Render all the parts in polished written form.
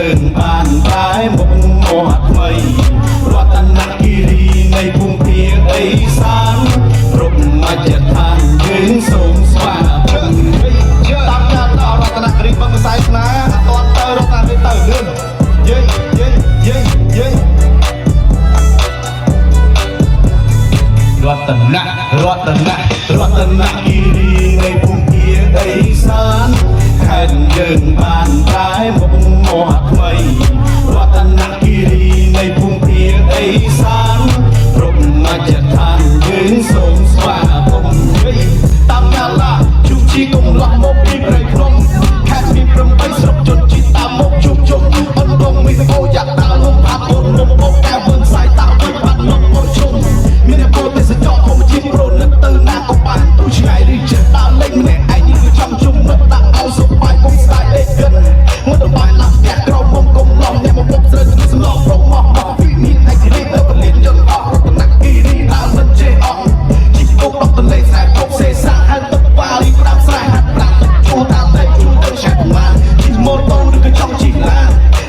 យើងបានតែមុខមាត់ថ្មីរតនគិរីនៃភូមិភាគឦសានគ្រប់មជ្ឈដ្ឋានយើងសូមស្វាគមន៍តាមការដល់រតនគិរីបឹងសាយស្នាអត់ទៅរតនគិរីទៅលឿនយេរតនគិរីនៃភូមិភាគឦសានខេត្តយើងបានតែមុខមាត់ថ្មីរតនគិរីនៃភូមិភាគឦសានគ្រប់មជ្ឈដ្ឋានយើងសូមស្វាគមន៍តាមយ៉ាឡាជុំជីកុំឡោះមកពីព្រៃភ្នំខេត្តមាន8ស្រុកជនជាតិតាមមកជុំអនដងមីអូយ៉ាតាលំផាត់អូនមុំមកតែវឹងសាយតាវិញបាត់មកមកជុំមានតែពលទេសចរធម្មជាតិប្រណិតទៅណាក៏បានទូឆ្ងាយឬចិត្តដើរលេងម្នាក់ឯងនេះគឺចង់ជុំមកដាក់ឲ្យសុបាយ ស្ដាយលេខគិនមកទៅបាយឡាស់ផ្ទះក្រោមមុំគុំឡំអ្នកមកពុកស្រើទៅសំឡងប្រងមកពីមានឯករាជ្យទៅពលានយន្តអស់រតនគិរីដើរមិនចេះអស់ជីកុកដល់ទន្លេខ្សែពុកសេសាហាត់ទឹកវ៉ាលីប្រាំស្រែហាត់ប្រាំទឹកជួតាមតែជួទៅឆាប់ប្រមាណជីម៉ូតូឬក៏ចង់ជីឡាន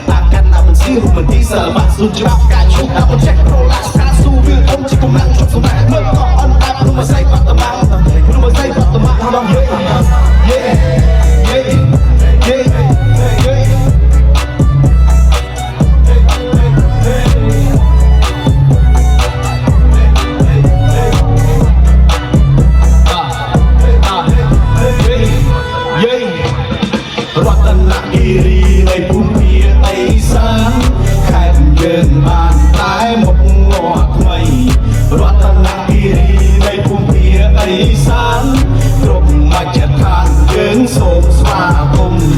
តាមកាត់ណាមិនស៊ីរូបមិនទីសើបាក់ស៊ូច្បាប់ការឈប់តាមមិនចេះប្រូឡាស្កាស៊ូវាអុំជីកម្លាំងជប់សម្រាប់មើលក៏អន់តែព្រមមិនស្អីបាត់ត្មាំព្រមមិនស្អីបាត់ត្មាំដល់យេរតនគិរីនៃភូមិភាគឦសានខេត្តយើងបានតែមុខមាត់ថ្មីរតនគិរីនៃភូមិភាគឦសានគ្រប់មជ្ឈដ្ឋានយើងសូមស្វាគមន៍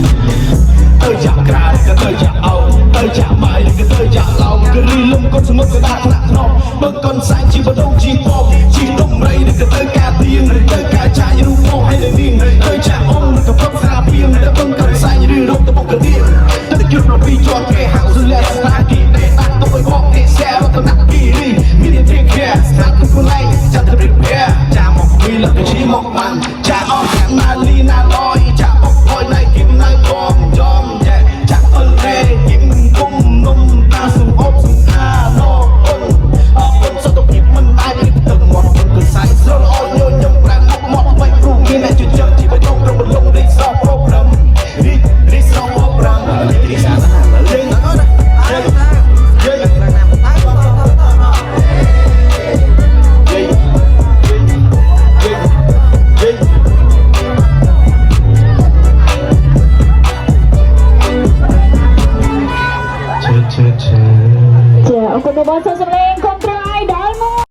ទៅចាក់ក្រាក៏ទៅចាក់អោទៅចាក់បាយក៏ទៅចាក់ឡោមគិរីលំកូនសមុទ្រក៏ដាក់ថ្នាក់ថ្នមបើកូនសាច់ជីវដងជីពកជីដុំរៃក៏ទៅការទៀងទៅការចាយរូបមកឲ្យនាងទៅចាក់អងក៏ផឹកស្រាពីងទៅបង្កើតសាច់ឬរកទៅបង្កើតទៀងទៅជិះមកពីជាប់គេហៅស៊ូលែស្នាគីតែដាក់ទៅឲ្យមកគេសែរតនគិរីមានតែ take care ស្នាទៅខ្លួនឯងចាត់ទៅ prepare ចាមកពីលកជីមកបានចាអស់យ៉ាងណាលីណាឡយចាបកអយណៃគិមណៃបងចំចាក់អលរេគិមគុំនំតាសុំអបសុំអាណូអូនអពុនសុខភាពមិនអាចទឹកមាត់មិនគឺសាយស្រលអយញញឹមប្រាំមកបាច់គ្រូមានតែជឿជាក់ជីវិតក្នុងរំលងរីសោប្រូក្រាមរីសោប្រូក្រាមរីសាណាលេងអត់ណាអរគុណបងសូមសម្លេងគ្រប់ត្រ